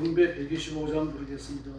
경배 125장 부르겠습니다.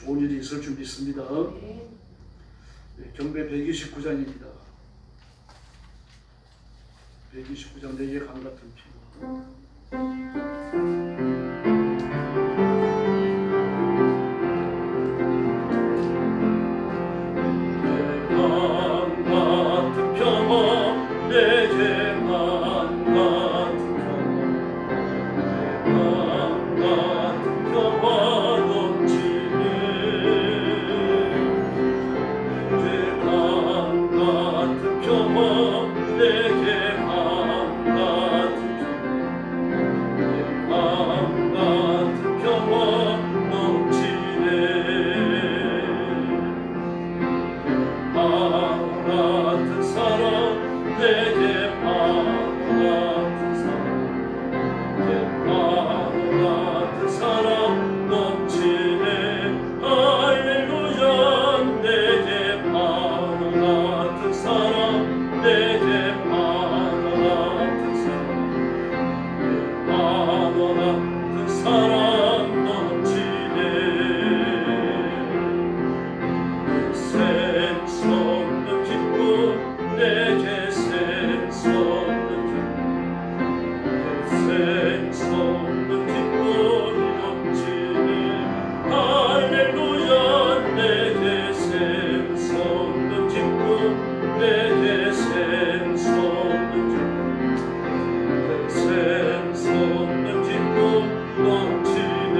좋은 일이 있을 줄 믿습니다. 경배 129장입니다. 129장 내게 강 같은 피가 같은 사랑 내게 바보 같은 사랑 내게 바보 같은 사랑 넘치네 할렐루야 내게 바보 같은 사랑 내게 바보 같은 사랑 바보 같은 사랑 넘치네 샘솟는 기쁨 내게 샘솟는 기쁨 넘치네 할렐루야 내게 샘솟는 기쁨 내게 샘솟는 기쁨 넘치네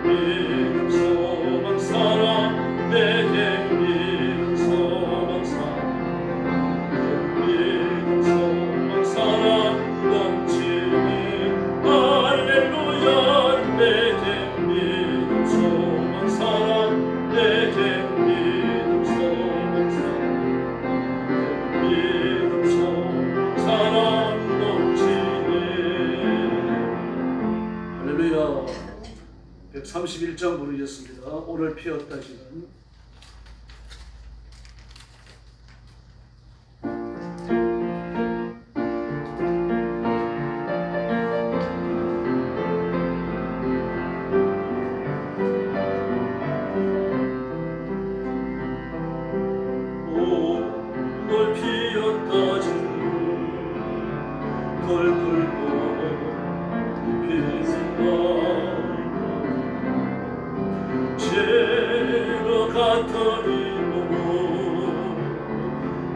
믿음 소망 사랑 내게 믿음 소망 사랑 믿음 소망 사랑 넘치네 할렐루야 내게 믿음 소망 사랑 내게 믿음 소망 사랑 믿음 소망 사랑 넘치네 할렐루야 131장 부르겠습니다. 오늘 피었다 지는 오늘 피었다 지는 덜 붉고 빛은 죄로 같으니 몸은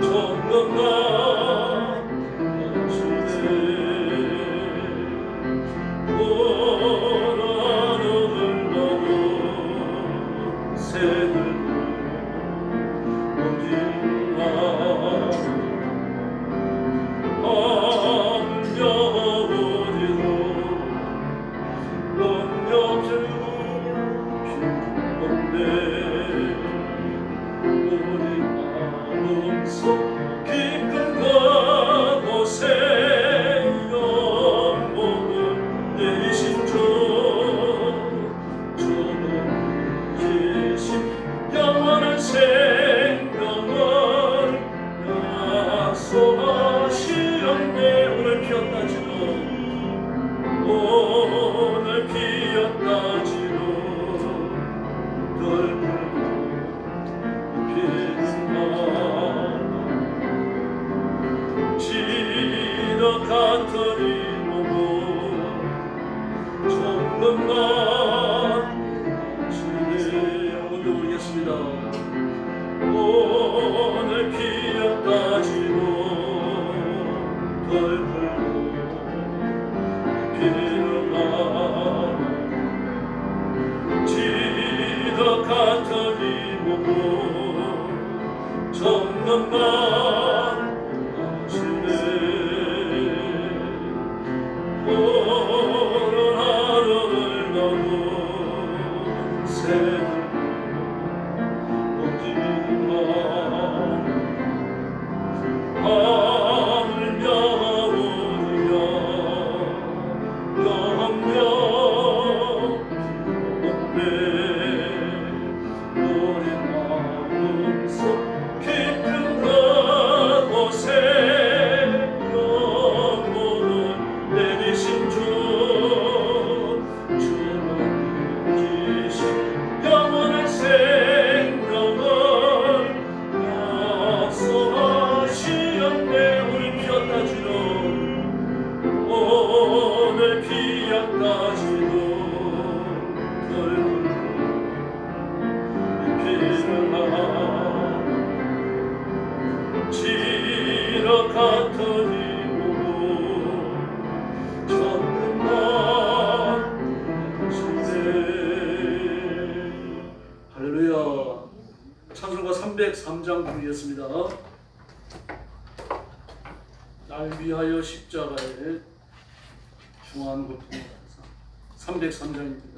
정건가 넘치네 오늘 하늘을 넘어 새들고 넘긴다 함려어디로 넘겨주고 우리 마음속 깊은 곳에 영원을 내리신 주 주는 계신 영원한 생명을 약속하시었네 오늘 피었다 지는 오늘 피었다 지는 지덕 같으니 몸은 정건가 지내 오늘도 부르겠습니다. 오늘 피었다 지고 덜 풀고 피는 지덕 같으니 몸은 정건가 지네 오늘 하루를 넘은 새들 넘기는 하늘며 우리여 영영 없네 우리 마음속 깊은 곳에 영혼을 내리신 주 주는 계신 영원한 생명을 약속하시었네 오늘 피었다 지로 오늘 피었다 지로 지덕 같으니 몸은 정건가 지네 할렐루야 찬송가 303장 부르겠습니다. 날 위하여 십자가에 중한 고통 303장입니다.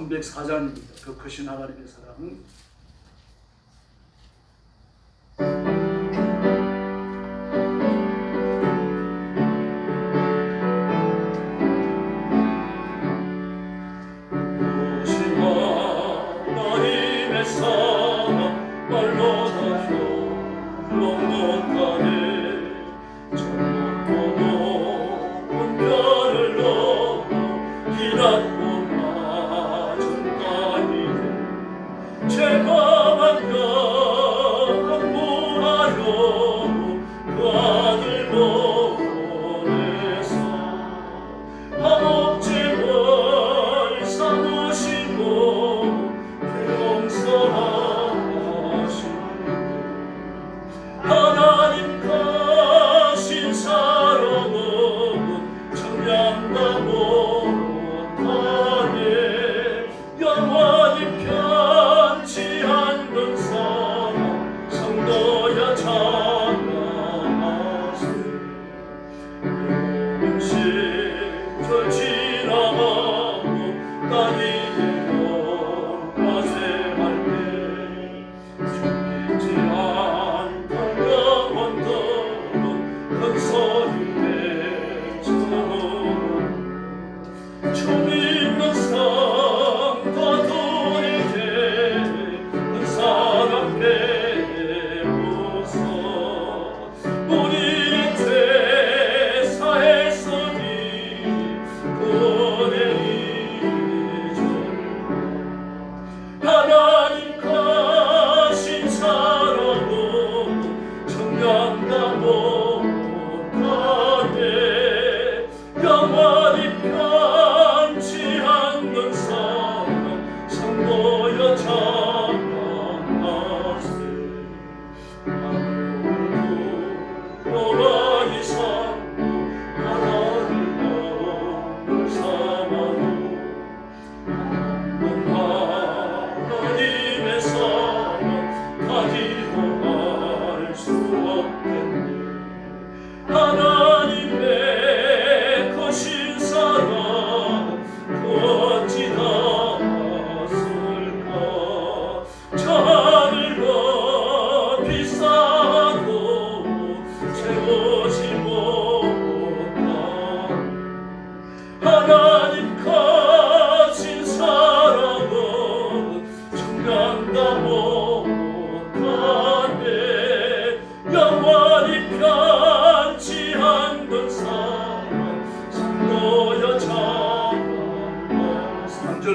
304장입니다. 그 크신 하나님의 사랑.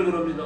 그럽니다.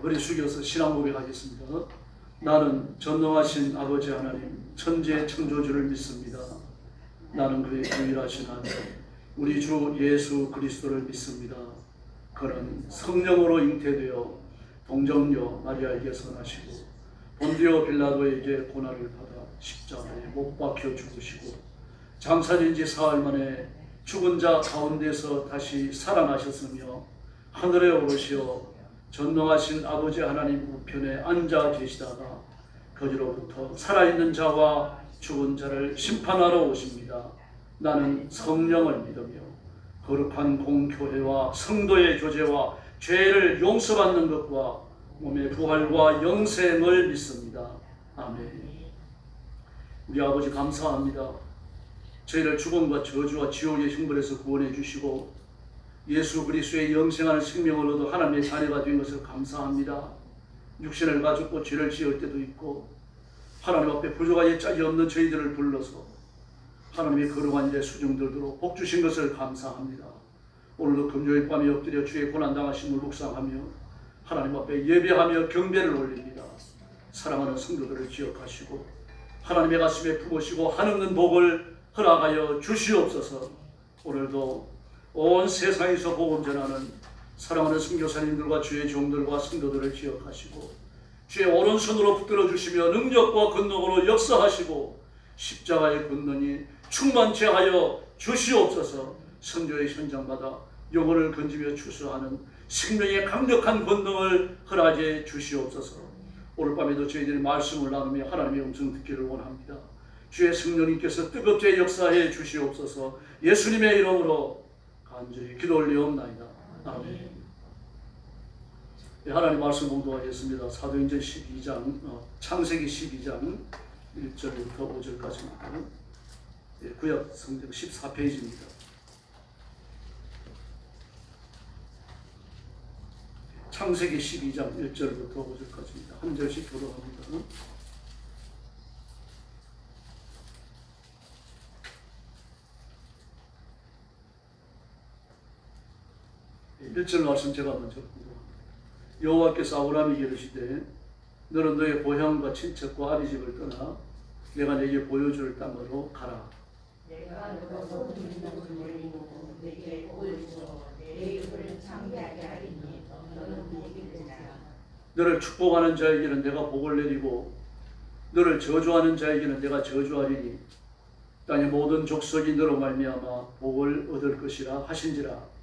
허리 숙여서 신앙 고백하겠습니다. 나는 전능하신 아버지 하나님 천지의 창조주를 믿습니다. 나는 그의 유일하신 아들 우리 주 예수 그리스도를 믿습니다. 그는 성령으로 잉태되어 동정녀 마리아에게서 나시고 본디오 빌라도에게 고난을 받아 십자가에 못 박혀 죽으시고 장사된 지 사흘 만에 죽은 자 가운데서 다시 살아나셨으며 하늘에 오르시어 전능하신 아버지 하나님 우편에 앉아 계시다가 거기로부터 살아있는 자와 죽은 자를 심판하러 오십니다. 나는 성령을 믿으며 거룩한 공교회와 성도의 교제와 죄를 용서받는 것과 몸의 부활과 영생을 믿습니다. 아멘. 우리 아버지 감사합니다. 저희를 죽음과 저주와 지옥의 형벌에서 구원해 주시고 예수 그리스도의 영생하는 생명을 얻어 하나님의 자녀가 된 것을 감사합니다. 육신을 가지고 죄를 지을 때도 있고 하나님 앞에 부족하게 짝이 없는 저희들을 불러서 하나님의 거룩한 일에 수종들도록 복 주신 것을 감사합니다. 오늘도 금요일 밤에 엎드려 주의 고난당하심을 묵상하며 하나님 앞에 예배하며 경배를 올립니다. 사랑하는 성도들을 기억하시고 하나님의 가슴에 품으시고 한없는 복을 허락하여 주시옵소서. 오늘도 온 세상에서 복음 전하는 사랑하는 선교사님들과 주의 종들과 성도들을 기억하시고 주의 오른손으로 붙들어 주시며 능력과 권능으로 역사하시고 십자가의 권능이 충만케 하여 주시옵소서. 선교의 현장마다 영혼을 건지며 추수하는 생명의 강력한 권능을 허락해 주시옵소서. 오늘 밤에도 저희들이 말씀을 나누며 하나님의 음성 듣기를 원합니다. 주의 성령님께서 뜨겁게 역사해 주시옵소서. 예수님의 이름으로 간절히 기도 올리옵나이다. 아멘. 네, 하나님 말씀 공부하겠습니다. 사도행전 12장 창세기 12장 1절부터 5절까지입니다. 네, 구약 성경 14페이지입니다. 창세기 12장 1절부터 5절까지입니다. 한 절씩 교독합니다. 1절 말씀 제가 먼저 공부합니다. 여호와께서 아브라함에게 이르시되 너는 너의 고향과 친척과 아비집을 떠나 내가 네게 보여줄 땅으로 가라. 내가 너가 모든 것을 내리고 네게 보여주어 내 이름을 창대하게 하리니 너는 복이 되리라. 너를 축복하는 자에게는 내가 복을 내리고 너를 저주하는 자에게는 내가 저주하리니 땅의 모든 족속이 너로 말미암아 복을 얻을 것이라 하신지라.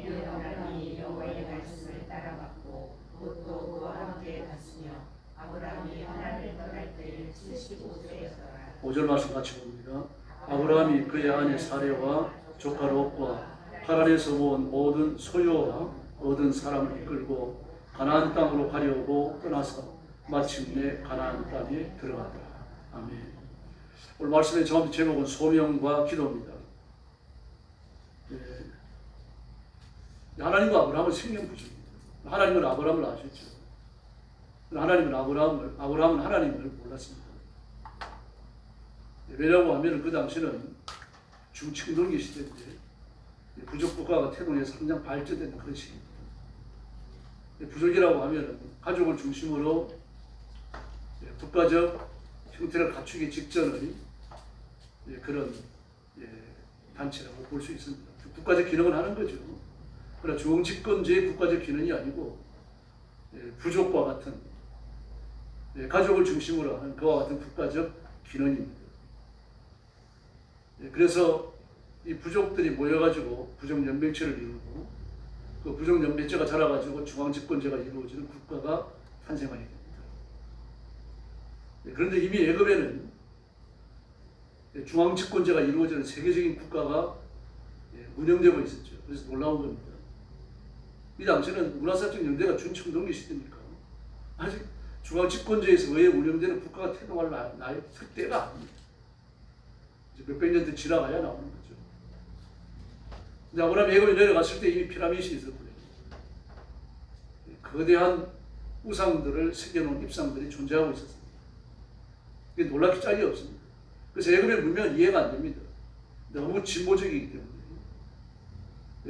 아브라함이 여호와의 말씀을 따라갔고 그것도 그와 함께 갔으며 아브라함이 하나님을 떠날 때에 75세였더라. 5절 말씀 같이 봅니다. 아브라함이 그의 아내 사레와 조카 롯과 하란에서 모은 모든 소유와 얻은 사람을 이끌고 가나안 땅으로 가려고 떠나서 마침내 가나안 땅에 들어갔다. 아멘. 오늘 말씀의 제목은 소명과 기도입니다. 하나님과 아브라함은 생명부주입니다. 하나님은 아브라함을 아셨죠. 하나님은 아브라함은 하나님을 몰랐습니다. 왜냐고 하면 그 당시는 중층동기 시대인데 부족국가가 태동해서 항상 발전된 그런 시기입니다. 부족이라고 하면 가족을 중심으로 국가적 형태를 갖추기 직전의 그런 단체라고 볼 수 있습니다. 국가적 기능을 하는 거죠. 그러나 중앙집권제의 국가적 기능이 아니고 부족과 같은 가족을 중심으로 하는 그와 같은 국가적 기능입니다. 그래서 이 부족들이 모여가지고 부족연맹체를 이루고 그 부족연맹체가 자라가지고 중앙집권제가 이루어지는 국가가 탄생하게 됩니다. 그런데 이미 애굽에는 중앙집권제가 이루어지는 세계적인 국가가 운영되고 있었죠. 그래서 놀라운 겁니다. 이 당시에는 문화사적 연대가 준청동기 시대니까 아직 중앙집권제에서 의회 운영되는 국가가 태동할 나의 때가 아닙니다. 이제 몇백 년 더 지나가야 나오는 거죠. 근데 아브라함이 애굽에 내려갔을 때 이미 피라미드이 있었고요. 거대한 우상들을 새겨놓은 입상들이 존재하고 있었습니다. 이게 놀랍기 짝이 없습니다. 그래서 애굽의 문명은 이해가 안 됩니다. 너무 진보적이기 때문에.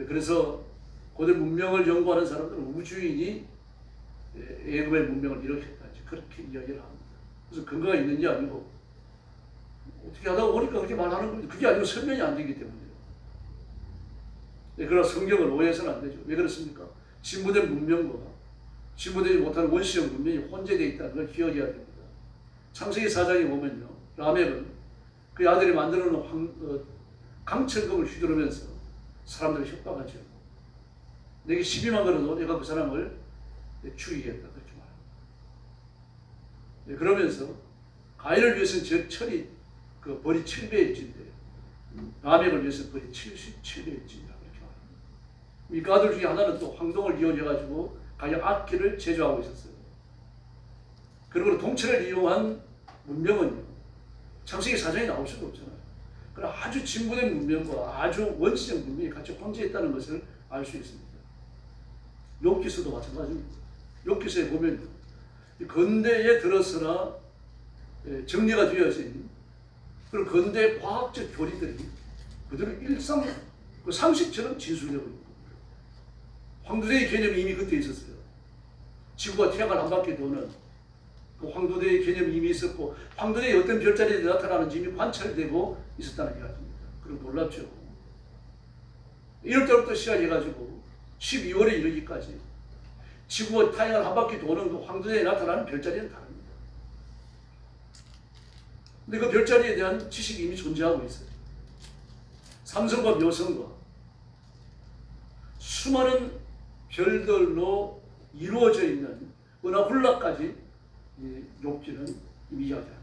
그래서 고대 문명을 연구하는 사람들은 우주인이 애굽의 문명을 일으켰다. 그렇게 이야기를 합니다. 그래서 근거가 있는지 아니고 어떻게 하다 보니까 그렇게 말하는 겁니다. 그게 아니고 설명이 안 되기 때문에요. 그러나 성경을 오해해서는 안 되죠. 왜 그렇습니까? 진보된 문명과 진보되지 못하는 원시적 문명이 혼재되어 있다는 걸 기억해야 됩니다. 창세기 4장에 보면요, 라멕은 그 아들이 만들어 놓은 강천금을 휘두르면서 사람들을 협박하죠. 내게 12만 걸어도 내가 그 사람을 죽이겠다. 그렇게 말합니다. 그러면서 가인을 위해서는 철이 그 벌이 7배일진데 라멕을 위해서는 벌이 77배일진이다. 그렇게 말합니다. 이 그 아들 중에 하나는 또 황동을 이용해가지고 가격 악기를 제조하고 있었어요. 그리고 동체를 이용한 문명은요, 창세기 4장에 나올 수가 없잖아요. 그러나 아주 진보된 문명과 아주 원시적 문명이 같이 혼재했다는 것을 알 수 있습니다. 욥기서도 마찬가지입니다. 욥기서에 보면 근대에 들어서나 정리가 되어진 그런 근대 과학적 교리들이 그대로 그 상식처럼 진술되고 있는 겁니다. 황도대의 개념이 이미 그때 있었어요. 지구가 태양을 한 바퀴 도는 그 황도대의 개념이 이미 있었고, 황도대의 어떤 별자리에 나타나는지 이미 관찰되고 있었다는 이야기입니다. 그럼 놀랍죠. 1월달부터 시작해가지고 12월에 이르기까지 지구와 태양을 한 바퀴 도는 그 황도대에 나타나는 별자리는 다릅니다. 근데 그 별자리에 대한 지식이 이미 존재하고 있어요. 삼성과 묘성과 수많은 별들로 이루어져 있는 은하훌라까지 욥기는 이미 이야기합니다.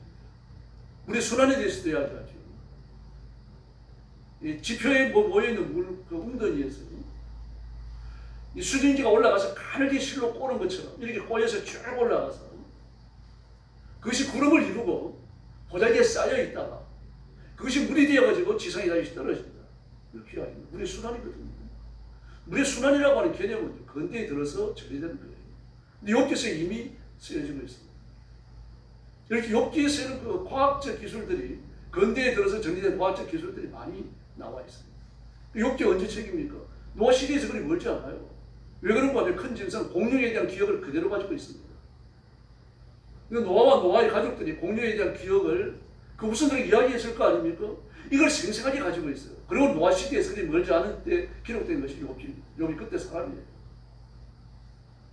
우리 순환에 대해서도 이야기하죠. 지표에 모여있는 그 웅덩이에서 이 수증기가 올라가서 가늘게 실로 꼬는 것처럼 이렇게 꼬여서 쭉 올라가서 그것이 구름을 이루고 보자기에 쌓여 있다가 그것이 물이 되어가지고 지상에 다시 떨어진다. 이렇게 이야기합니다. 물의 순환이거든요. 물의 순환이라고 하는 개념은 근대에 들어서 정리되는 거예요. 근데 욥기서에 이미 쓰여지고 있습니다. 이렇게 욥기에서는 그 과학적 기술들이 근대에 들어서 정리된 과학적 기술들이 많이 나와 있습니다. 욥기 언제 책입니까? 노아 시대에서 그리 멀지 않아요. 왜 그런가 하면 큰 짐승 공룡에 대한 기억을 그대로 가지고 있습니다. 노아와 노아의 가족들이 공룡에 대한 기억을 그 후손들에게 이야기했을 거 아닙니까? 이걸 생생하게 가지고 있어요. 그리고 노아 시대에서 그리 멀지 않은 때 기록된 것이 욥이 그때 사람이에요.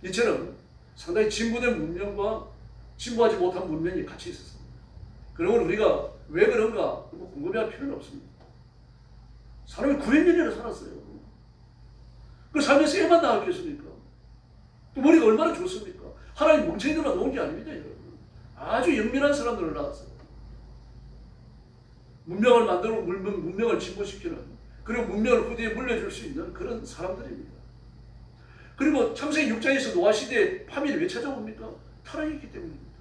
이처럼 상당히 진보된 문명과 진보하지 못한 문명이 같이 있었습니다. 그러므로 우리가 왜 그런가 궁금해할 필요는 없습니다. 사람이 900년이나 살았어요. 그 살면서 애만 낳았겠습니까? 또 머리가 얼마나 좋습니까? 하나님 멍청이들만 놓은 게 아닙니다, 여러분. 아주 영민한 사람들을 낳았어요. 문명을 만들고 문명을 진보시키는, 그리고 문명을 후대에 물려줄 수 있는 그런 사람들입니다. 그리고 창세기 6장에서 노아 시대에 파멸이 왜 찾아옵니까? 타락했기 때문입니다.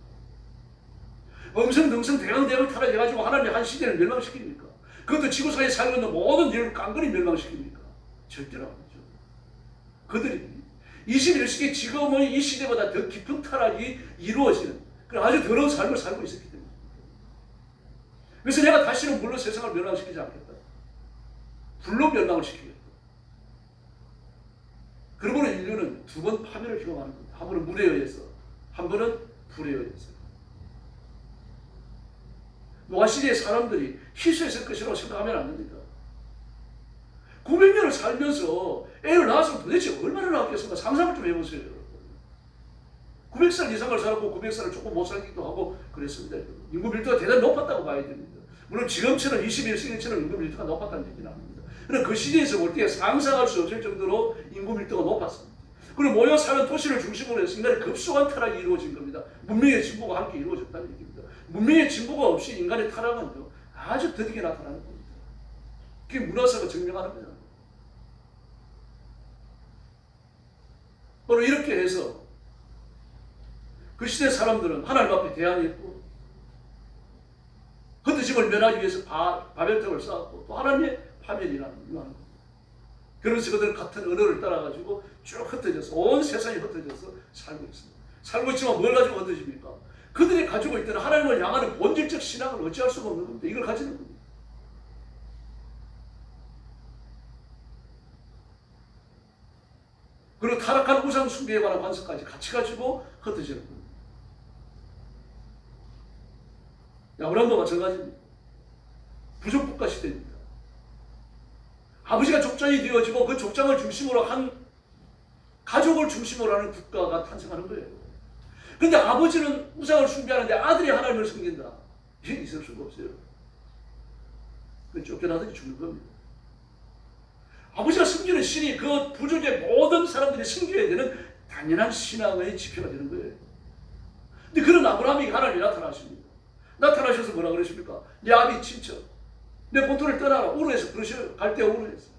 엄성등성 대강대강을 타락해가지고 하나님이 한 시대를 멸망시킵니까? 그것도 지구상에 살고 있는 모든 인류를 깡그리 멸망시킵니까? 절대로 아니죠. 그들이 21세기 지금의 이 시대보다 더 깊은 타락이 이루어지는 그런 아주 더러운 삶을 살고 있었기 때문에. 그래서 내가 다시는 물로 세상을 멸망시키지 않겠다. 불로 멸망을 시키겠다. 그러므로 인류는 두 번 파멸을 경험하는 겁니다. 한 번은 물에 의해서, 한 번은 불에 의해서. 노아 시대의 사람들이 희소했을 것이라고 생각하면 안 됩니다. 900년을 살면서 애를 낳았으면 도대체 얼마나 낳았겠습니까? 상상을 좀 해보세요. 900살 이상을 살았고 900살을 조금 못 살기도 하고 그랬습니다. 인구 밀도가 대단히 높았다고 봐야 됩니다. 물론 지금처럼 21세기처럼 인구 밀도가 높았다는 얘기는 아닙니다. 그러나 그 시대에서 볼 때 상상할 수 없을 정도로 인구 밀도가 높았습니다. 그리고 모여 사는 도시를 중심으로 해서 인간의 급속한 타락이 이루어진 겁니다. 문명의 진보가 함께 이루어졌다는 얘기입니다. 문명의 진보가 없이 인간의 타락은요, 아주 더디게 나타나는 겁니다. 그게 문화사가 증명하는 거예요. 바로 이렇게 해서 그 시대 사람들은 하나님 앞에 대항했고 흩어짐을 면하기 위해서 바벨탑을 쌓았고 또 하나님의 파멸이라는 겁니다. 그러면서 그들은 같은 언어를 따라가지고 쭉 흩어져서 온 세상이 흩어져서 살고 있습니다. 살고 있지만 뭘 가지고 흩어집니까? 그들이 가지고 있던 하나님을 향하는 본질적 신앙을 어찌할 수가 없는 겁니다. 이걸 가지는 겁니다. 그리고 타락한 우상 숭배에 관한 관습까지 같이 가지고 흩어지는 겁니다. 아브라함도 마찬가지입니다. 부족국가 시대입니다. 아버지가 족장이 되어지고 그 족장을 중심으로 한 가족을 중심으로 하는 국가가 탄생하는 거예요. 그런데 아버지는 우상을 숭배하는데 아들이 하나님을 섬긴다. 이게 있을 수가 없어요. 그 쫓겨나더니 죽는 겁니다. 아버지가 섬기는 신이 그 부족의 모든 사람들이 섬겨야 되는 당연한 신앙의 지표가 되는 거예요. 근데 그런 아브라함이 하나님이 나타나십니다. 나타나셔서 뭐라 그러십니까? 내 아비 친척, 내 본토를 떠나라. 우르에서 그러셔요. 갈대아 우르에서.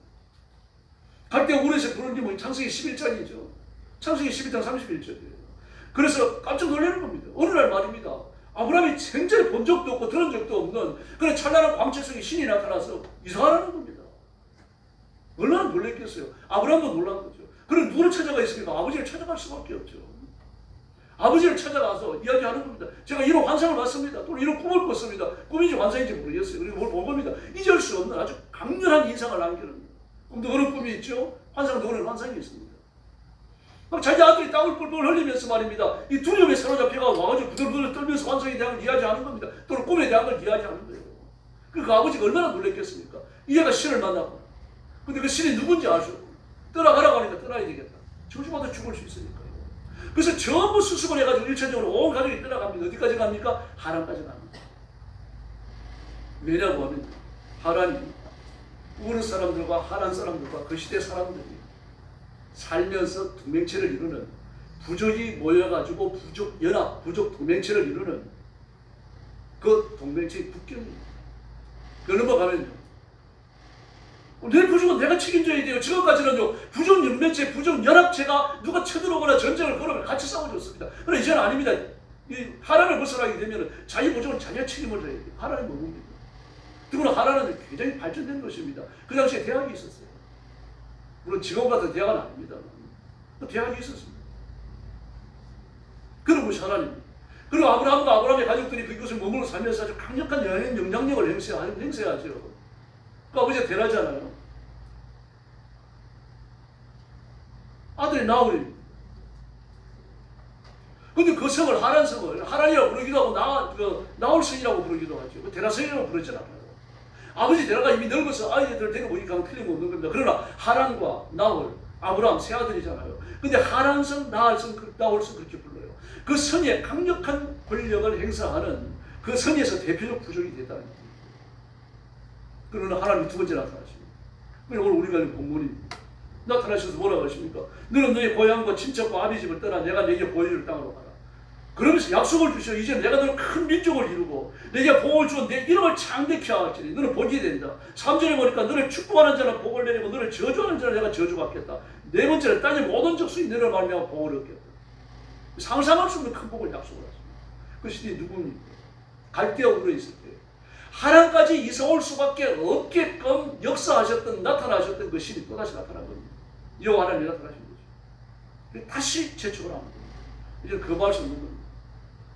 갈대아 우르에서 부르는 게 뭐 창세기 11장이죠. 창세기 11장 31절이에요. 그래서 깜짝 놀라는 겁니다. 어느 날 말입니다. 아브라함이 생전에 본 적도 없고 들은 적도 없는 그런 찬란한 광채 속에 신이 나타나서 이사하라는 겁니다. 얼마나 놀랐겠어요. 아브라함도 놀란 거죠. 그럼 누구를 찾아가 있습니까? 아버지를 찾아갈 수밖에 없죠. 아버지를 찾아가서 이야기하는 겁니다. 제가 이런 환상을 봤습니다. 또는 이런 꿈을 꿨습니다. 꿈인지 환상인지 모르겠어요. 그리고 뭘 본 겁니다. 잊을 수 없는 아주 강렬한 인상을 남기는. 꿈도 그런 꿈이 있죠. 환상도 그런 환상이 있습니다. 자기 아들이 땀을 뻘뻘 흘리면서 말입니다. 이 두려움에 사로잡혀가 와가지고 부들부들 떨면서 환상에 대한 걸 이야기하는 겁니다. 또는 꿈에 대한 걸 이야기하는 거예요. 그 아버지가 얼마나 놀랐겠습니까? 이 애가 신을 만나고. 근데 그 신이 누군지 아죠. 떠나가라고 하니까 떠나야 되겠다. 저주받아 죽을 수 있으니까요. 그래서 전부 수습을 해가지고 일차적으로 온 가족이 떠나갑니다. 어디까지 갑니까? 하란까지 갑니다. 왜냐고 하면 하란이 우르 사람들과 하란 사람들과 그 시대 사람들이 살면서 동맹체를 이루는 부족이 모여가지고 부족 연합, 부족 동맹체를 이루는 그 동맹체의 국경입니다. 그 넘어가면요. 내 부족은 내가 책임져야 돼요. 지금까지는요, 부족 연맹체, 부족 연합체가 누가 쳐들어오거나 전쟁을 걸으면 같이 싸워줬습니다. 그러나 이제는 아닙니다. 이 하란을 벗어나게 되면 자기 부족은 자기가 책임을 져야 돼요. 하란이 뭡니까? 더구나 하란은 굉장히 발전된 것입니다. 그 당시에 대학이 있었어요. 물론 지금 같은 대학은 아닙니다. 대학이 있었습니다. 그런 것이 하나님입니다. 그리고 아브라함과 아브라함의 가족들이 그곳을 머물러 살면서 아주 강력한 영향력을 행사하죠. 그 아버지가 대낮잖아요. 아들이 나홀입니다. 근데 그 성을 하란 성을 하란이라고 부르기도 하고 나홀성이라고 부르기도 하죠. 데라성이라고 부르지 않아요. 아버지 데라가 이미 늙어서 아이들을 데리고 보니까 틀림없는 겁니다. 그러나 하란과 나홀, 아브라함 세 아들이잖아요. 근데 하란성, 나홀성 그렇게 불러요. 그 성에 강력한 권력을 행사하는 그 성에서 대표적 부족이 됐다는 겁니다. 그러나 하나님이 두 번째 나타나십니다. 오늘 우리가 본문입니다. 나타나셔서 뭐라고 하십니까? 너는 너의 고향과 친척과 아비 집을 떠나 내가 내게 보여줄 땅으로 가라. 그러면서 약속을 주셔. 이제 내가 너를 큰 민족을 이루고 내게 복을 주어 내 이름을 창대케 하겠지. 너는 복이 된다. 3절에 보니까 너를 축복하는 자는 복을 내리고 너를 저주하는 자는 내가 저주받겠다. 네 번째는 땅의 모든 족속이 너를 말미암아 복을 얻겠다. 상상할 수 없는 큰 복을 약속을 하십니다. 그 시대에 누굽니까? 갈대아 우르에 있을 때 하란까지 이사 올 수밖에 없게끔 역사하셨던 나타나셨던 그 신이 또다시 나타난 겁니다. 여호와 하나님이 나타나신 거죠. 다시 재촉을 합니다. 이제 거부할 수 없는 겁니다.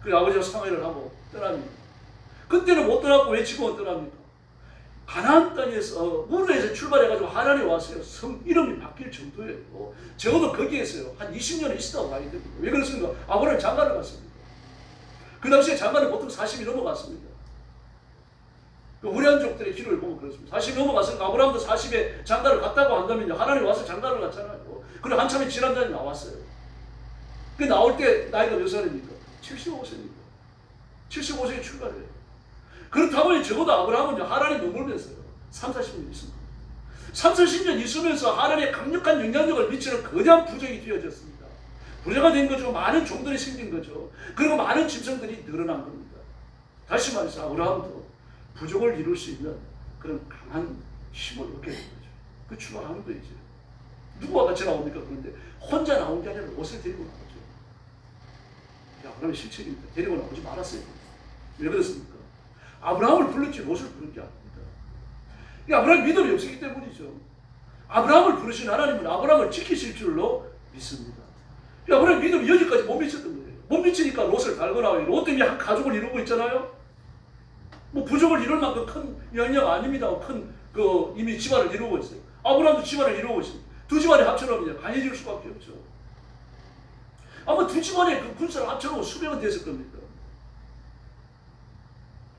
그 아버지가 상회를 하고 떠납니다. 그때는 못 떠났고 왜 지금은 떠납니까? 가나안 땅에서 우르에서 출발해가지고 하란에 왔어요. 성 이름이 바뀔 정도예요. 적어도 거기에서요 한 20년 있었다고 봐야 됩니다. 왜 그렇습니까? 아브라함이 장가를 갔습니다. 그 당시에 장가는 보통 40이 넘어갔습니다. 그 우리한족들의 기록을 보면 그렇습니다. 40이 넘어갔으니까 아브라함도 40에 장가를 갔다고 한다면요 하나님 와서 장가를 갔잖아요. 그리고 한참이 지난 다음에 나왔어요. 그 나올 때 나이가 몇 살입니까? 75세입니다. 75세에 출가를 해요. 그렇다면 적어도 아브라함은 하란에 머물면서요 30-40년 있습니다. 30-40년 있으면서 하란에 강력한 영향력을 미치는 거대한 부족이 되어졌습니다. 부자가 된 거죠. 많은 종들이 생긴 거죠. 그리고 많은 짐승들이 늘어난 겁니다. 다시 말해서 아브라함도 부족을 이룰 수 있는 그런 강한 힘을 얻게 된 거죠. 그 출발하는 거예요. 이제. 누구와 같이 나옵니까? 그런데 혼자 나온 게 아니라 옷을 데리고 나오죠. 아브라함의 실책입니다. 데리고 나오지 말았어요. 왜 그렇습니까? 아브라함을 불렀지 롯을 부른 게 아닙니다. 아브라함 믿음이 없었기 때문이죠. 아브라함을 부르신 하나님은 아브라함을 지키실 줄로 믿습니다. 아브라함 믿음이 여기까지 못 미쳤던 거예요. 못 미치니까 롯을 달고 나와요. 롯 때문에 한 가족을 이루고 있잖아요. 뭐 부족을 이룰 만큼 큰 영향 아닙니다. 큰 이미 집안을 이루고 있어요. 아브라함도 집안을 이루고 있습니다. 두 집안이 합쳐놓으면 강해질 수밖에 없죠. 아마 두 집안에 그 군사를 합쳐놓고 수백은 됐을 겁니다.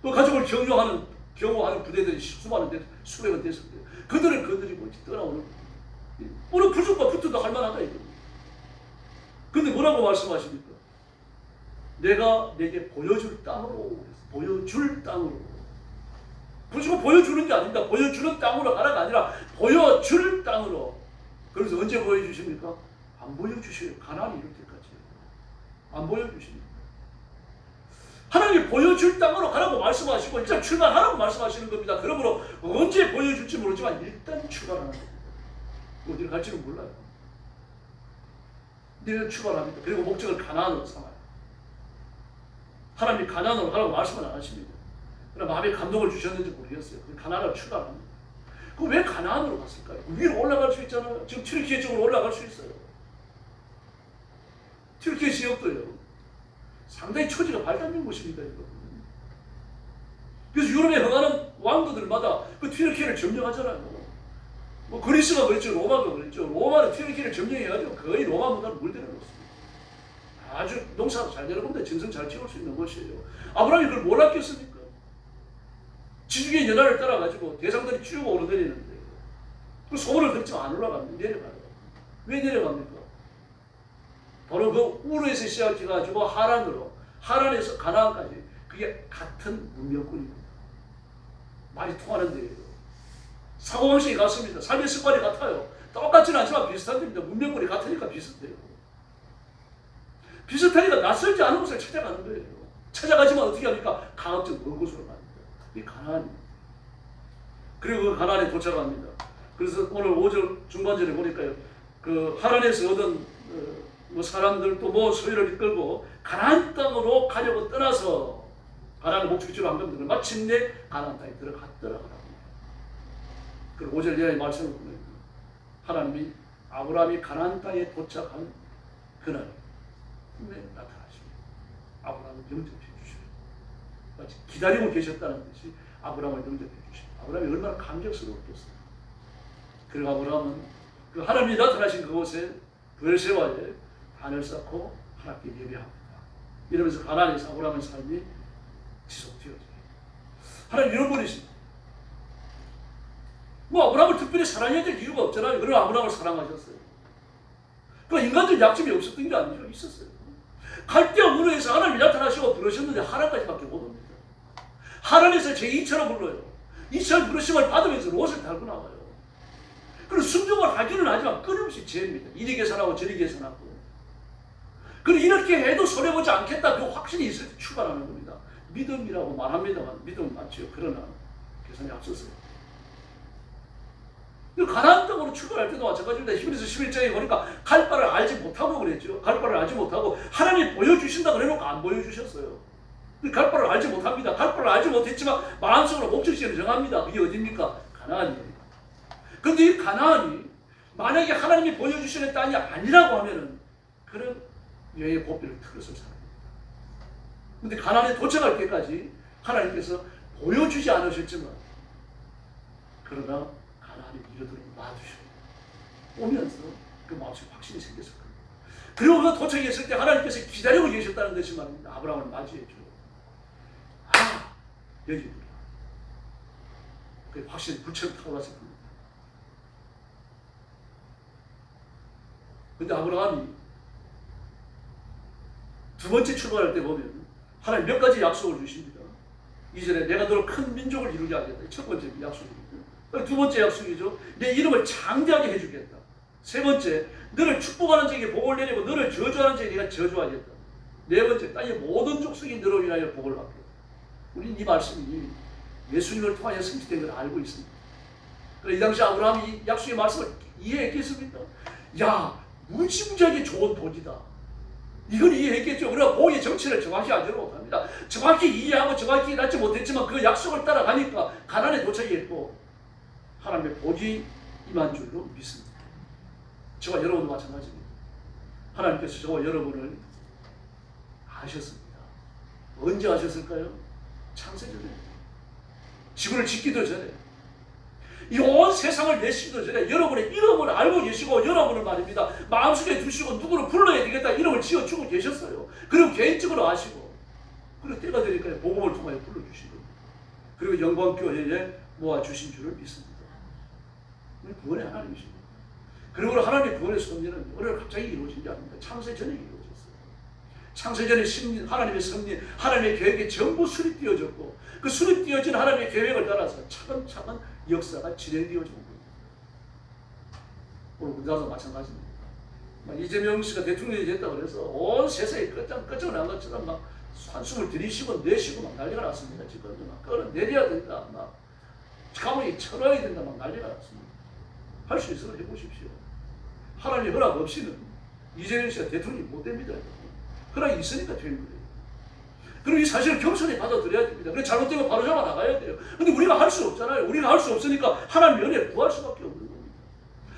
그 가족을 경호하는 부대들이 수많은 수백은 됐을 거예요. 그들을 거느리고 떠나오는 거예요. 오늘 부족과 붙어도 할 만하다 이겁니다. 근데 뭐라고 말씀하십니까? 내가 내게 보여줄 땅으로, 보여줄 땅으로. 그리고 보여주는 게 아닙니다. 보여주는 땅으로 가라가 아니라 보여줄 땅으로. 그래서 언제 보여주십니까? 안 보여주셔요. 가나안이 이럴 때까지. 안 보여주십니다. 하나님이 보여줄 땅으로 가라고 말씀하시고 일단 출발하라고 말씀하시는 겁니다. 그러므로 언제 보여줄지 모르지만 일단 출발하는 겁니다. 어디를 갈지는 몰라요. 내일 출발합니다. 그리고 목적을 가나안으로 삼아요. 하나님이 가나안으로 가라고 말씀은 안 하십니다. 그러나 마음에 감동을 주셨는지 모르겠어요. 가나안으로 출발합니다. 그럼 왜 가나안으로 갔을까요? 위로 올라갈 수 있잖아요. 지금 튀르키예 쪽으로 올라갈 수 있어요. 튀르키예 지역도요. 상당히 처지가 발달된 곳입니다. 이거. 그래서 유럽에 흥하는 왕도들마다 그 튀르키예를 점령하잖아요. 뭐 그리스가 그랬죠. 로마가 그랬죠. 로마는 튀르키예를 점령해가지고 거의 로마 문화를 물들여 놓습니다. 아주 농사가 잘 되는 겁니다. 정성 잘 키울 수 있는 곳이에요. 아브라함이 그걸 몰랐겠습니까? 지중해 연화를 따라가지고 대상들이 쭉 오르내리는데 그 소문을 듣지만 안 올라갑니다. 내려가요. 왜 내려갑니까? 바로 그 우르에서 시작해가지고 하란으로, 하란에서 가나안까지 그게 같은 문명권입니다. 말이 통하는 데예요. 사고방식이 같습니다. 삶의 습관이 같아요. 똑같지는 않지만 비슷한 데입니다. 문명권이 같으니까 비슷해요. 비슷하니까 낯설지 않은 곳을 찾아가는 거예요. 찾아가지만 어떻게 합니까? 가급적 먼 곳으로 갑니다. 이 가나안입니다. 그리고 그 가나안에 도착합니다. 그래서 오늘 5절 중반절에 보니까요. 그 하란에서 얻은 뭐 사람들 또 뭐 소유를 이끌고 가나안 땅으로 가려고 떠나서 가나안을 목적지로 한 겁니다. 마침내 가나안 땅에 들어갔더라고요. 그리고 5절 이하의 말씀을 보면 하나님이 아브라함이 가나안 땅에 도착한 그날 꿈에 나타나십니다. 아브라함을 영접해 주셔요. 마치 기다리고 계셨다는 듯이 아브라함을 영접해 주십니다. 아브라함이 얼마나 감격스러웠겠어요. 그리고 아브라함은 그 하나님이 나타나신 그곳에 브엘세바에 단을 쌓고 하나님께 예배합니다. 이러면서 가나안에서 아브라함의 삶이 지속되어져요. 하나님 이런 분이십니다. 뭐 아브라함을 특별히 사랑해야 될 이유가 없잖아요. 그러나 아브라함을 사랑하셨어요. 그 인간들 약점이 없었던 게 아니죠. 있었어요. 갈대아 우르에서 하나님이 나타나시고 부르셨는데 하란까지밖에 못 옵니다. 하란에서 제2차로 불러요. 2차 부르심을 받으면서 롯을 달고 나와요. 그리고 순종을 하기는 하지만 끊임없이 죄입니다. 이리 계산하고 저리 계산하고. 그리고 이렇게 해도 손해보지 않겠다. 그 확신이 있을 때 출발하는 겁니다. 믿음이라고 말합니다만 믿음은 맞죠. 그러나 계산이 앞섰어요. 가나안 땅으로 출발할 때도 마찬가지입니다. 히브리서 11장에 보니까 갈 바를 알지 못하고 그랬죠. 갈 바를 알지 못하고 하나님이 보여주신다 그래놓고 안 보여주셨어요. 갈 바를 알지 못합니다. 갈 바를 알지 못했지만 마음속으로 목적지를 정합니다. 그게 어디입니까? 가나안이에요. 그런데 이 가나안이 만약에 하나님이 보여주시는 땅이 아니라고 하면은 그런 여의 고삐를 틀어서 살아요. 그런데 가나안에 도착할 때까지 하나님께서 보여주지 않으셨지만 그러나 하나님 이러도록 놔두셔요. 오면서 그 마음속에 확신이 생겼을 겁니다. 그리고 그 도착했을 때 하나님께서 기다리고 계셨다는 것이 말입니다. 아브라함을 맞이해줘요. 아, 여기구나. 그 확신이 불처럼 타올랐을 겁니다. 근데 아브라함이 두 번째 출발할 때 보면 하나님 몇 가지 약속을 주십니다. 이전에 내가 너를 큰 민족을 이루게 하겠다. 첫 번째 약속입니다. 두 번째 약속이죠. 내 이름을 장대하게 해주겠다. 세 번째, 너를 축복하는 자에게 복을 내리고 너를 저주하는 자에게 내가 저주하겠다. 네 번째, 땅의 모든 족속이 너로 인하여 복을 받겠다. 우리는 이 말씀이 예수님을 통하여 성취된 걸 알고 있습니다. 그래서 이 당시 아브라함이 이 약속의 말씀을 이해했겠습니까? 야, 무지무지하게 좋은 복이다. 이건 이해했겠죠. 그러나 복의 정체를 정확히 알지 못합니다. 정확히 이해하고 정확히 낳지 못했지만 그 약속을 따라가니까 가나안에 도착했고 하나님의 복이 임한 줄로 믿습니다. 저와 여러분도 마찬가지입니다. 하나님께서 저와 여러분을 아셨습니다. 언제 아셨을까요? 창세전에. 지구를 짓기도 전에. 이 온 세상을 내시기도 전에 여러분의 이름을 알고 계시고 여러분을 말입니다. 마음속에 두시고 누구를 불러야 되겠다 이름을 지어주고 계셨어요. 그리고 개인적으로 아시고 그리고 때가 되니까 복음을 통하여 불러주신 겁니다. 그리고 영광교회에 모아주신 줄을 믿습니다. 구원의 하나님이십니다. 그리고 하나님의 구원의 섭리는 오늘 갑자기 이루어진 게 아닙니다. 창세전에 이루어졌어요. 창세전에 하나님의 섭리, 하나님의 계획이 전부 수립되어졌고 그 수립되어진 하나님의 계획을 따라서 차근차근 역사가 진행되어진 겁니다. 오늘 우리나라도 마찬가지입니다. 이재명 씨가 대통령이 됐다고 그래서 온 세상에 끝장난 것처럼 막 한숨을 들이쉬고 내쉬고 막 난리가 났습니다. 지금 막 끌어내려야 된다, 막 감옥에 쳐넣어야 된다, 막 난리가 났습니다. 할 수 있으면 해보십시오. 하나님 허락 없이는 이재명 씨가 대통령이 못 됩니다. 허락이 있으니까 된 거예요. 그럼 이 사실을 겸손히 받아들여야 됩니다. 그래 잘못되면 바로 잡아 나가야 돼요. 근데 우리가 할 수 없잖아요. 우리가 할 수 없으니까 하나님의 은혜를 구할 수밖에 없는 겁니다.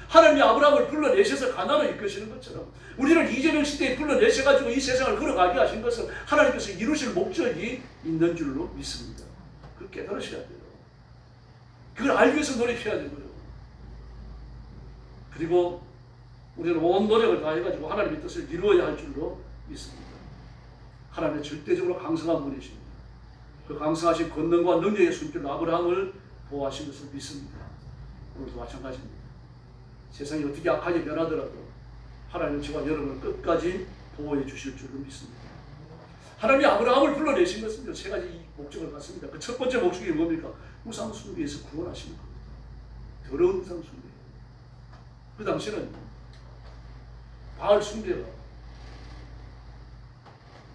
하나님이 아브라함을 불러내셔서 가나안을 이끄시는 것처럼 우리를 이재명 시대에 불러내셔가지고 이 세상을 걸어가게 하신 것은 하나님께서 이루실 목적이 있는 줄로 믿습니다. 그걸 깨달으셔야 돼요. 그걸 알기 위해서 노력해야 되고요. 그리고 우리는 온 노력을 다해가지고 하나님의 뜻을 이루어야 할 줄로 믿습니다. 하나님은 절대적으로 강성한 분이십니다. 그 강성하신 권능과 능력의 손길로 아브라함을 보호하신 것을 믿습니다. 오늘도 마찬가지입니다. 세상이 어떻게 악하게 변하더라도 하나님은 저와 여러분을 끝까지 보호해 주실 줄로 믿습니다. 하나님이 아브라함을 불러내신 것은 세 가지 목적을 갖습니다. 그 첫 번째 목적이 뭡니까? 우상 숭배에서 구원하시는 겁니다. 더러운 우상 숭배. 그 당시는 바알 숭배가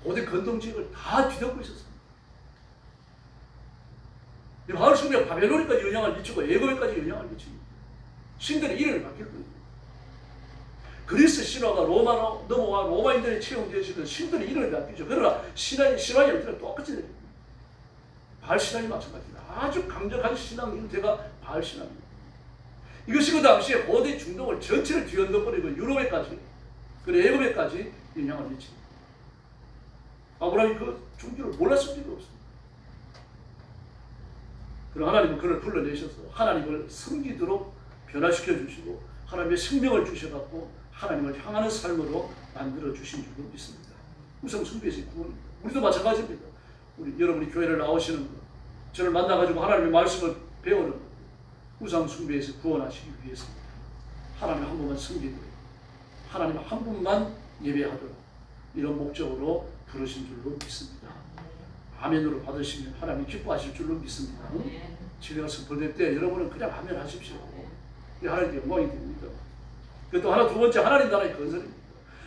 고대 건동지역을 다 뒤덮고 있었습니다. 이 바알 숭배가 바벨론에까지 영향을 미치고 애굽에까지 영향을 미칩니다. 신들의 이름을 바뀔 거예요. 그리스 신화가 로마로 넘어와 로마인들이 채용되시던 신들의 이름을 바뀌죠. 그러나 신화의 형태는 똑같이 됩니다. 바알 신앙이 마찬가지입니다. 아주 강력한 신앙 형태가 바알 신앙입니다. 이것이 그 당시에 고대 중동을 전체를 뒤흔들어버리고 유럽에까지 그리고 애굽에까지 영향을 미칩니다. 아브라함이 그 종교를 몰랐을 리가 없습니다. 그럼 하나님은 그를 불러내셔서 하나님을 섬기도록 변화시켜 주시고 하나님의 생명을 주셔갖고 하나님을 향하는 삶으로 만들어 주신 줄로 믿습니다. 우상 숭배에서의 구원입니다. 우리도 마찬가지입니다. 여러분이 교회를 나오시는 것, 저를 만나가지고 하나님의 말씀을 배우는 것, 우상 숭배에서 구원하시기 위해서입니다. 하나님 한 분만 섬기도록, 하나님 한 분만 예배하도록 이런 목적으로 부르신 줄로 믿습니다. 아멘으로 받으시면 하나님이 기뻐하실 줄로 믿습니다. 진리가 선포될 때 여러분은 그냥 아멘 하십시오. 하나님께 영광이 됩니다. 또 하나 두 번째 하나님 나라의 건설입니다.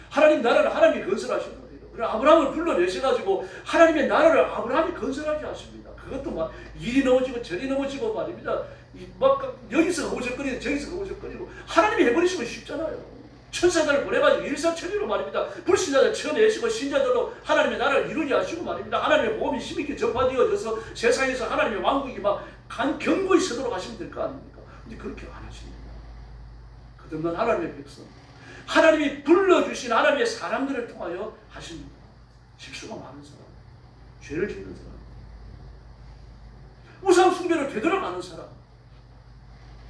하나님 나라를 하나님이 건설하신 거예요. 그래서 아브라함을 불러내셔가지고 하나님의 나라를 아브라함이 건설하게 하십니다. 그것도 막 이리 넘어지고 저리 넘어지고 말입니다. 막 여기서 허우적거리고 저기서 허우적거리고 하나님이 해버리시면 쉽잖아요. 천사들을 보내가지고 일사천리로 말입니다. 불신자들 쳐내시고 신자들로 하나님의 나라를 이루게 하시고 말입니다. 하나님의 복음이 힘있게 전파되어져서 세상에서 하나님의 왕국이 막 견고히 서도록 하시면 될 거 아닙니까? 근데 그렇게 안 하십니다. 거듭난 하나님의 백성, 하나님이 불러주신 하나님의 사람들을 통하여 하십니다. 실수가 많은 사람, 죄를 짓는 사람, 우상 숭배를 되돌아가는 사람,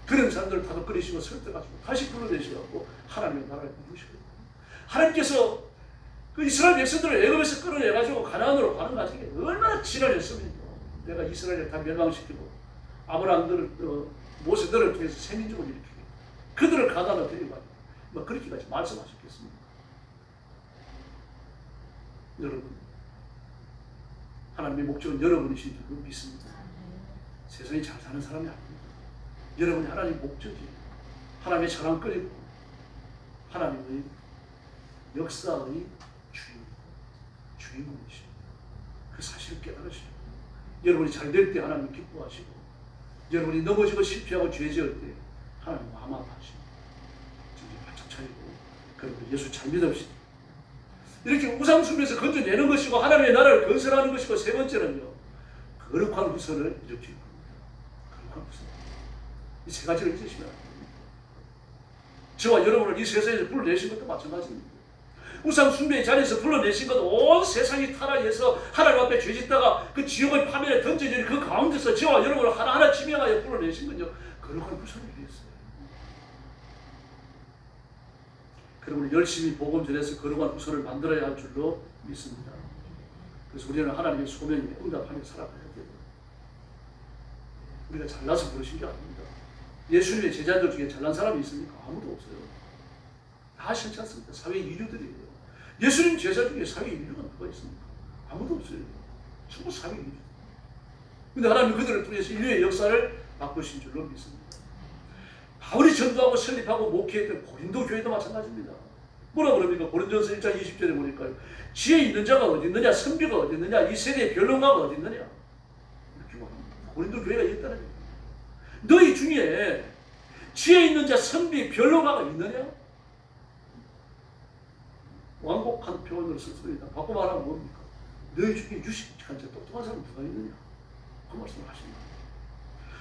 그런 사람들을 다독거리시고 설득하시고 다시 불러내시고 하나님의 나라를 이루시고 하나님께서 그 이스라엘 백성들을 애굽에서 끌어내가지고 가나안으로 가는 과정에 얼마나 지랄했습니까? 내가 이스라엘을 다 멸망시키고 아브라함들을 모세들을 통해서 세민족을 일으키고 그들을 가나안으로 데려가고 뭐 그렇게까지 말씀하셨겠습니까? 여러분, 하나님의 목적은 여러분이신 줄로 믿습니다. 세상에 잘 사는 사람이 아닙니다. 여러분이 하나님의 목적이에요. 하나님의 사랑거리고 하나님의 역사의 주인공이십니다. 그 사실을 깨달으시고 여러분이 잘 될 때 하나님 기뻐하시고 여러분이 넘어지고 실패하고 죄 지을 때 하나님 마음 아파하시고 정신 바짝 차리고 그리고 예수 잘 믿읍시다. 이렇게 우상숭배에서 건져내는 것이고 하나님의 나라를 건설하는 것이고 세 번째는요, 거룩한 후손을 일으키는 겁니다. 거룩한 후손. 이 세 가지를 잊으시면 안 됩니다. 저와 여러분을 이 세상에서 불러내신 것도 마찬가지입니다. 우상 숭배의 자리에서 불러내신 것도 온 세상이 타락해서 하나님 앞에 죄짓다가 그 지옥의 파멸에 던져진 그 가운데서 저와 여러분을 하나하나 지명하여 불러내 보내신 건요 거룩한 후손을 위해서요. 그리고 우리 열심히 복음 전해서 거룩한 후손을 만들어야 할 줄로 믿습니다. 그래서 우리는 하나님의 소명에 응답하며 살아가야 돼요. 우리가 잘나서 그러신 게 아닙니다. 예수님의 제자들 중에 잘난 사람이 있습니까? 아무도 없어요. 다 싫지 않습니까? 사회 인류들이에요. 예수님 제자 중에 사회 인류가 누가 있습니까? 아무도 없어요. 전부 사회 인류. 근데 하나님 그들을 통해서 인류의 역사를 바꾸신 줄로 믿습니다. 바울이 전도하고 설립하고 목회했던 고린도 교회도 마찬가지입니다. 뭐라 그럽니까? 고린도전서 1장 20절에 보니까요. 지혜 있는 자가 어디 있느냐? 선비가 어디 있느냐? 이 세대의 변론가가 어디 있느냐? 이렇게 말합니다. 고린도 교회가 있다는 거예요. 너희 중에 지혜 있는 자, 선비, 변론가가 있느냐? 완곡한 표현으로 썼습니다. 바꿔 말하면 뭡니까? 너희 중에 유식한 자, 똑똑한 사람 누가 있느냐? 그 말씀을 하십니다.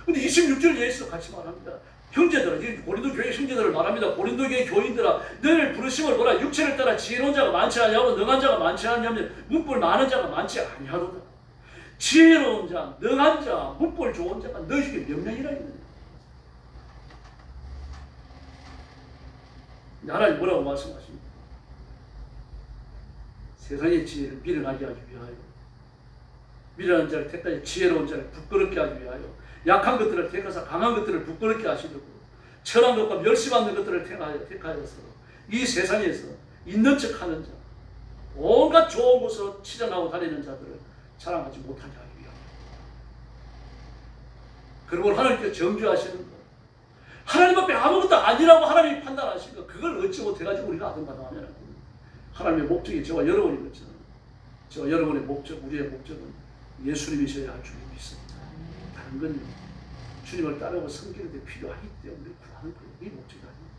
근데 26절 예수도 같이 말합니다. 형제들아, 고린도 교회 형제들을 말합니다. 고린도 교회 교인들아, 너희를 부르심을 보라. 육체를 따라 지혜로운 자가 많지 아니하고 능한 자가 많지 아니하면 문벌 많은 자가 많지 아니하도다. 지혜로운 자, 능한 자, 문벌 좋은 자가 너희 중에 몇 명이나 있느냐? 하나님 뭐라고 말씀하십니까? 세상의 지혜를 미련하게 하기 위하여, 미련한 자를 택하여 지혜로운 자를 부끄럽게 하기 위하여, 약한 것들을 택하사 강한 것들을 부끄럽게 하시려고, 천한 것과 멸시받는 것들을 택하여서 이 세상에서 있는 척하는 자, 온갖 좋은 것으로 치장하고 다니는 자들을 자랑하지 못하게 하기 위하여. 그리고 하나님께서 정죄하시는 것, 하나님 앞에 아무것도 아니라고 하나님이 판단하신 것, 그걸 어찌 못해가지고 우리가 아등바등하면 하나님의 목적이 저와 여러분이 그렇잖아요. 저와 여러분의 목적, 우리의 목적은 예수님이셔야 할 줄을 믿습니다. 다른 건 주님을 따르고 섬기는 데 필요하기 때문에 구하는 거예요. 이 목적이 아닙니다.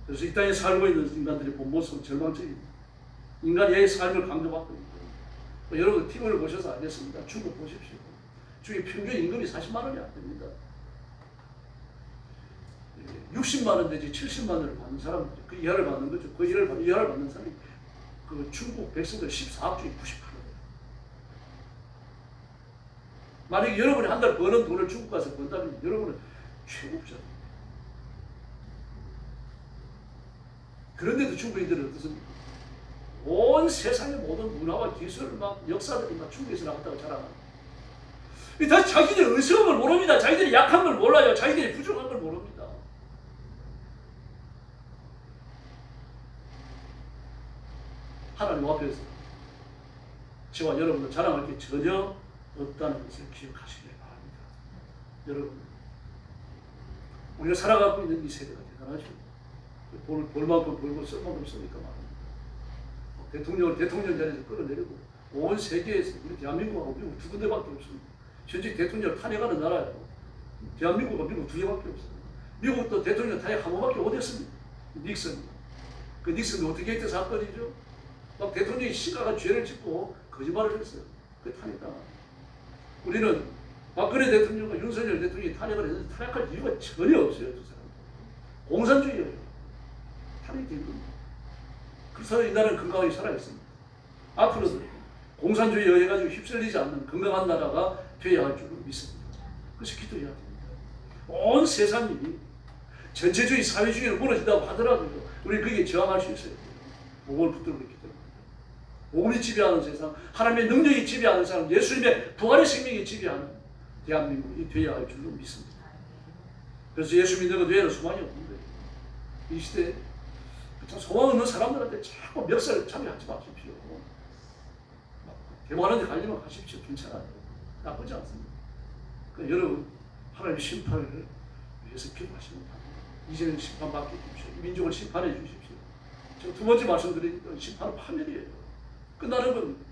그래서 이 땅에 살고 있는 인간들의 본 모습은 절망적입니다. 인간의 삶을 강조받고 있고, 여러분 TV를 보셔서 알겠습니다. 중국 보십시오. 중국 평균 임금이 40만 원이 안 됩니다. 60만 원 내지 70만 원을 받는 사람, 그 이하를 받는 거죠. 그 이하를 받는 사람이 그 중국 백성들 14억 중에 98%예요. 만약에 여러분이 한 달 버는 돈을 중국 가서 번다면 여러분은 최고부자입니다. 그런데도 중국인들은 어떻습니까? 온 세상의 모든 문화와 기술, 역사들이 중국에서 나왔다고 자랑합니다. 다 자기들이 의성을 모릅니다. 자기들이 약한 걸 몰라요. 자기들이 부족한 걸 모릅니다. 하나님 앞에서 저와 여러분도 자랑할 게 전혀 없다는 것을 기억하시길 바랍니다. 여러분, 우리가 살아가고 있는 이 세대가 대단하죠. 볼만큼 벌고 쓸만큼 쓰니까 말합니다. 대통령 자리에서 끌어내리고 온 세계에서 우리 대한민국하고 미국 두 군데밖에 없습니다. 현재 대통령 탄핵하는 나라예요. 대한민국과 미국 두 개밖에 없어요. 미국도 대통령 탄핵 한 번밖에 못했습니다. 닉슨. 그 닉슨도 어떻게 했던 사건이죠? 막 대통령이 시가가 죄를 짓고 거짓말을 했어요. 그 탄핵당. 우리는 박근혜 대통령과 윤석열 대통령이 탄핵을 했는데 탄핵할 이유가 전혀 없어요. 두 사람. 공산주의예요. 탄핵이 된 겁니다. 그래서 이 나라는 건강하게 살아있습니다. 앞으로도 공산주의에 의해 가지고 휩쓸리지 않는 건강한 나라가 되어야 할 줄을 믿습니다. 그래서 기도해야 됩니다. 온 세상이 전체주의, 사회주의로 무너진다고 하더라도요, 우리 거기에 저항할 수 있어야 돼요. 복음을 붙들고 있기 때문에. 복음이 지배하는 세상, 하나님의 능력이 지배하는 세상, 예수님의 부활의 생명이 지배하는 대한민국이 되어야 할 줄로 믿습니다. 그래서 예수 믿는 것 외에는 소망이 없는데, 이 시대에 소망 없는 사람들한테 자꾸 멱살 참여하지 마십시오. 대모하는 데 가려면 가십시오. 괜찮아요. 나쁘지 않습니다. 그러니까 여러분, 하나님의 심판을 위해서 기도하시면 됩니다. 이제는 심판받게 해주십시오. 민족을 심판해 주십시오. 제가 두 번째 말씀드린 심판은 파멸이에요. 끝나는 겁니다.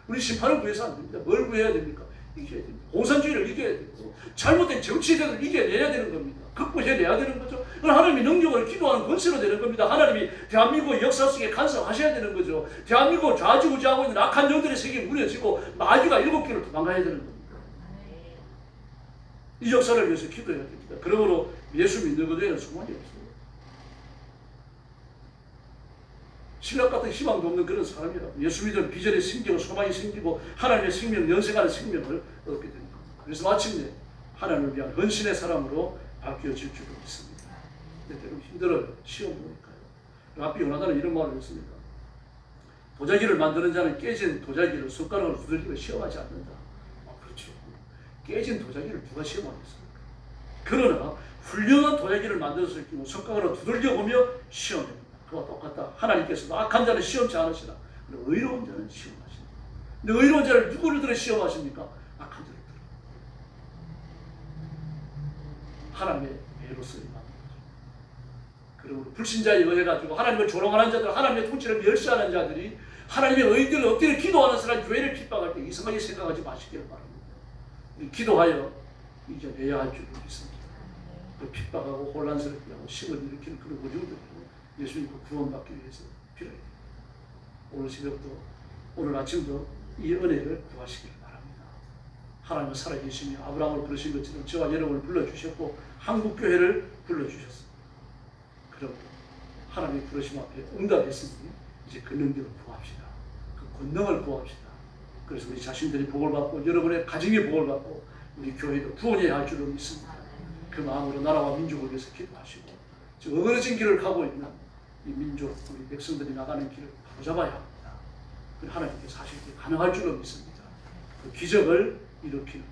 우리 심판을 구해서 안 됩니다. 뭘 구해야 됩니까? 이겨야 됩니다. 공산주의를 이겨야 되고, 잘못된 정치제도를 이겨내야 되는 겁니다. 극복해내야 되는 거죠. 그럼 하나님의 능력을 기도하는 권세로 되는 겁니다. 하나님이 대한민국의 역사 속에 간섭하셔야 되는 거죠. 대한민국을 좌지우지하고 있는 악한 영들의 세계에 무너지고 마귀가 7개를 도망가야 되는 겁니다. 이 역사를 위해서 기도해야 됩니다. 그러므로 예수 믿는 것 외에는 소망이 없어요. 신학 같은 희망도 없는 그런 사람이라고. 예수 믿으면 비전이 생기고 소망이 생기고 하나님의 생명, 영생하는 생명을 얻게 됩니다. 그래서 마침내 하나님을 위한 헌신의 사람으로 바뀌어질 줄로 믿습니다. 근데 때로는 힘들어요. 시험 보니까요. 라비 요나단은 이런 말을 했습니다. 도자기를 만드는 자는 깨진 도자기를 숟가락으로 두들기고 시험하지 않는다. 그렇죠. 깨진 도자기를 누가 시험하겠습니까? 그러나 훌륭한 도자기를 만들었을 경우 숟가락으로 두들겨보며 시험합니다. 그와 똑같다. 하나님께서도 악한 자는 시험치 않으시나 의로운 자는 시험하시나. 근데 의로운 자를 누구를 들어 시험하십니까? 악한 자를 들어. 하나님의 애로서의 마음. 그리고 불신자에 의해 가지고 하나님을 조롱하는 자들, 하나님의 통치를 멸시하는 자들이 하나님의 의인들을 엎드려 기도하는 사람 교회를 핍박할 때 이상하게 생각하지 마시기를 바랍니다. 기도하여 이겨내야 할 줄을 믿습니다. 그 핍박하고 혼란스럽게 하고 심을 일으키는 그런 어려움들을 예수님과 구원받기 위해서 필요해요. 오늘 새벽도 오늘 아침도 이 은혜를 구하시길 바랍니다. 하나님은 살아계시며 아브라함을 부르신 것처럼 저와 여러분을 불러주셨고 한국교회를 불러주셨습니다. 그럼 하나님의 부르심 앞에 응답했으니 이제 그 능력을 구합시다. 그 권능을 구합시다. 그래서 우리 자신들이 복을 받고 여러분의 가정이 복을 받고 우리 교회도 구원해야 할 줄로 믿습니다. 그 마음으로 나라와 민족을 위해서 기도하시고 지금 어그러진 길을 가고 있는 이 민족, 우리 백성들이 나가는 길을 바로잡아야 합니다. 하나님께서 하실 게 가능할 줄로 믿습니다. 그 기적을 일으키는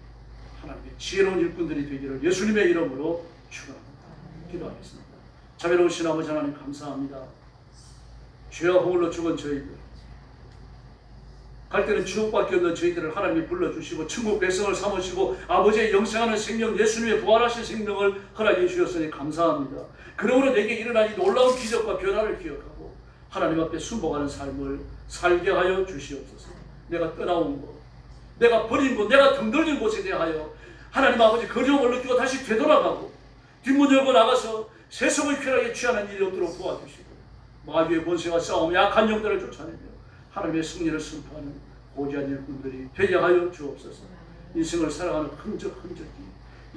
하나님의 지혜로운 일꾼들이 되기를 예수님의 이름으로 축원합니다. 기도하겠습니다. 자비로우신 아버지 하나님 감사합니다. 죄와 허물로 죽은 저희들, 갈 때는 지옥밖에 없는 저희들을 하나님이 불러주시고 천국 백성을 삼으시고 아버지의 영생하는 생명, 예수님의 부활하신 생명을 허락해 주셨으니 감사합니다. 그러므로 내게 일어난 이 놀라운 기적과 변화를 기억하고 하나님 앞에 순복하는 삶을 살게 하여 주시옵소서. 내가 떠나온 곳, 내가 버린 곳, 내가 등들린 곳에 대하여 하나님 아버지 거리움을 느끼고 다시 되돌아가고 뒷문 열고 나가서 세속의 쾌락에 취하는 일이 없도록 도와주시고 마귀의 권세와 싸움, 약한 영들을 쫓아내며 하나님의 승리를 선포하는 고귀한 일꾼들이 되게 하여 주옵소서. 인생을 살아가는 흔적이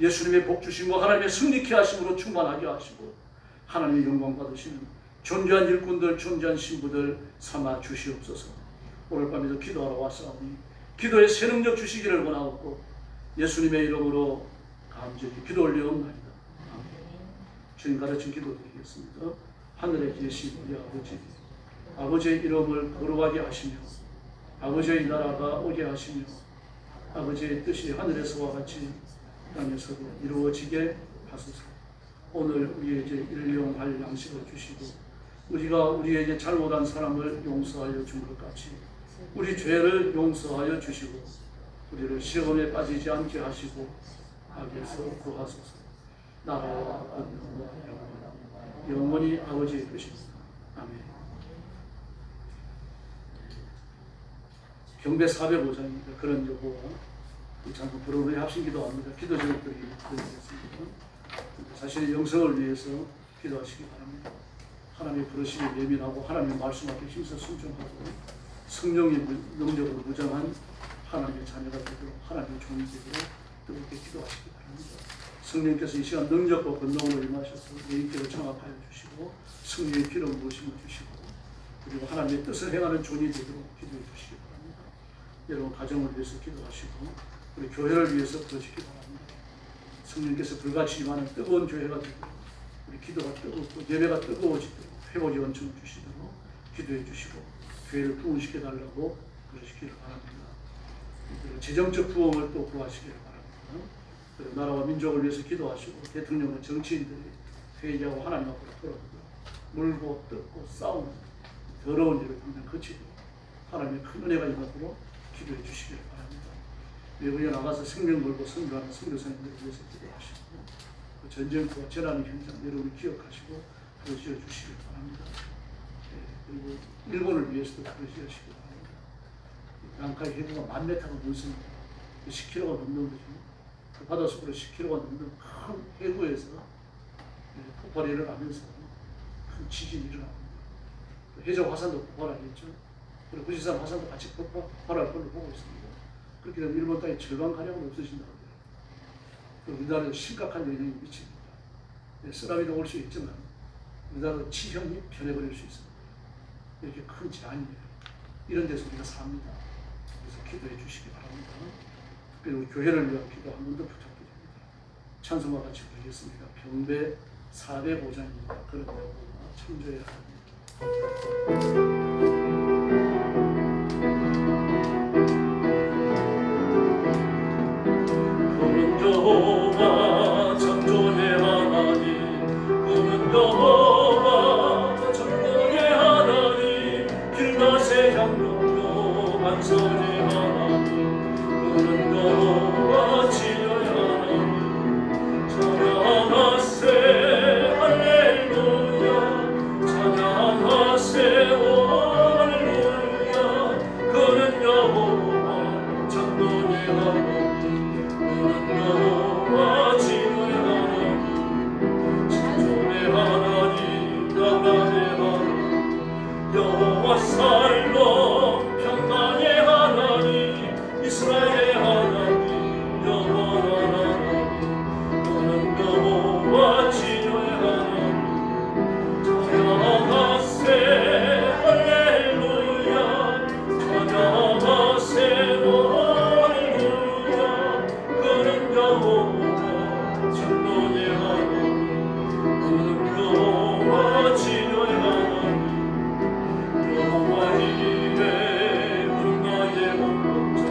예수님의 복 주심과 하나님의 승리케 하심으로 충만하게 하시고 하나님의 영광 받으시는 존귀한 일꾼들, 존귀한 신부들 삼아 주시옵소서. 오늘 밤에도 기도하러 왔사오니 기도의 새 능력 주시기를 원하옵고 예수님의 이름으로 감사히 기도 올려옵나이다. 주님 가르친 기도 드리겠습니다. 하늘에 계신 우리 아버지, 아버지의 이름을 거룩하게 하시며 아버지의 나라가 오게 하시며 아버지의 뜻이 하늘에서와 같이 땅에서도 이루어지게 하소서. 오늘 우리에게 일용할 양식을 주시고 우리가 우리에게 잘못한 사람을 용서하여 준 것 같이 우리 죄를 용서하여 주시고 우리를 시험에 빠지지 않게 하시고 악에서 구하소서. 나라와 권능과 영원히 아버지의 뜻입니다. 아멘. 경배 405장입니다. 그런 여호와 잠깐 부르는 합심기도 합니다. 기도 제목들이 드리겠습니다. 자신의 영성을 위해서 기도하시기 바랍니다. 하나님의 부르심에 예민하고 하나님의 말씀 앞에 힘써 순종하고 성령의 능력으로 무장한 하나님의 자녀가 되도록 하나님의 종이 되도록 뜨겁게 기도하시기 바랍니다. 성령께서 이 시간 능력과 권능으로 임하셔서 내 인격을 장악하여 주시고 성령의 피로 부으심을 주시고 그리고 하나님의 뜻을 행하는 종이 되도록 기도해 주시기 바랍니다. 여러분 가정을 위해서 기도하시고 우리 교회를 위해서 그러시기 바랍니다. 성령께서 불같이 임하는 뜨거운 교회가 되도록 우리 기도가 뜨겁고 예배가 뜨거워지도록 회복의 원천을 주시도록 기도해 주시고 교회를 부흥시켜 달라고 그러시기를 바랍니다. 재정적 부흥을 또 구하시기를 바랍니다. 그리고 나라와 민족을 위해서 기도하시고 대통령과 정치인들이 회개하고 하나님 앞으로 돌아오고 물고 뜯고 싸우는 더러운 일을 당장 거치도록 하나님의 큰 은혜가 임하도록 기도해 주시기를 바랍니다. 외국에 나가서 생명 걸고 선교하는 선교사님들을 위해서 기도하시고 그 전쟁과 재난의 현장 여러분이 기억하시고 그러시어 주시길 바랍니다. 그리고 일본을 위해서도 그러시어 주시기 바랍니다. 양카이 해구가 1000m가 넘습니다. 10km가 넘는 거죠. 그 바닷속으로 10km가 넘는 큰 해구에서 폭발이 일어나면서 큰 지진이 일어납니다. 해저 화산도 폭발하겠죠. 그리고 부지산 화산도 같이 폭발할 걸로 보고 있습니다. 그렇게 되면 일본 땅의 절반가량은 없어진다고 해요. 우리나라에도 심각한 영향이 미칩니다. 쓰나미도 올 수 있지만 우리나라도 치형이 변해버릴 수 있습니다. 이렇게 큰 재앙이에요. 이런 데서 우리가 삽니다. 그래서 기도해 주시기 바랍니다. 그리고 교회를 위한 기도 한 번 더 부탁드립니다. 찬송과 같이 부르겠습니다. 경배 405장입니다. 그런데 창조의 하나님. 그는 여호와 창조의 하나님, 그는 여호와 창조의 하나님, 길낮의 향로요 만선의 하나님, 그는 여호와 지혜의 하나님. 찬양하세 할렐루야, 찬양하세 오 할렐루야. 그는 여호와 창조의 하나님, 그는 여호와 지혜의 하나님. 창조의 하나님, 나만의 하나님, 여호와 살롬 평강의 하나님, 이스라엘의 하나님, 영원한 하나님. 그는 여호와 지혜의 하나님. 찬양하세 할렐루야, 찬양하세 오 할렐루야. 그는 여호와 창조의 하나님, 그는 여호와 지혜의 하나님. 여호와 이레 그는 나의 원망자,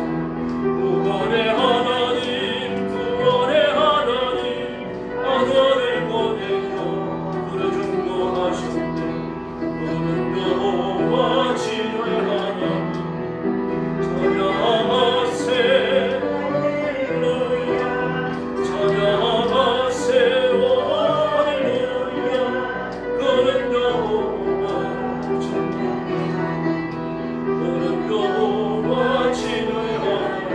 구원의 하나님, 구원의 하나님. 아들을 보내어 그를 중보하셨네. 그는 여호와 지혜의 하나님. 찬양하세 할렐루야, 찬양하세 오 할렐루야. 그는 여호와 창조의 하나님, 그는 여호와 지혜의 하나님.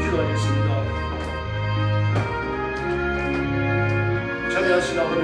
기도하겠습니다. 자비하신 아버지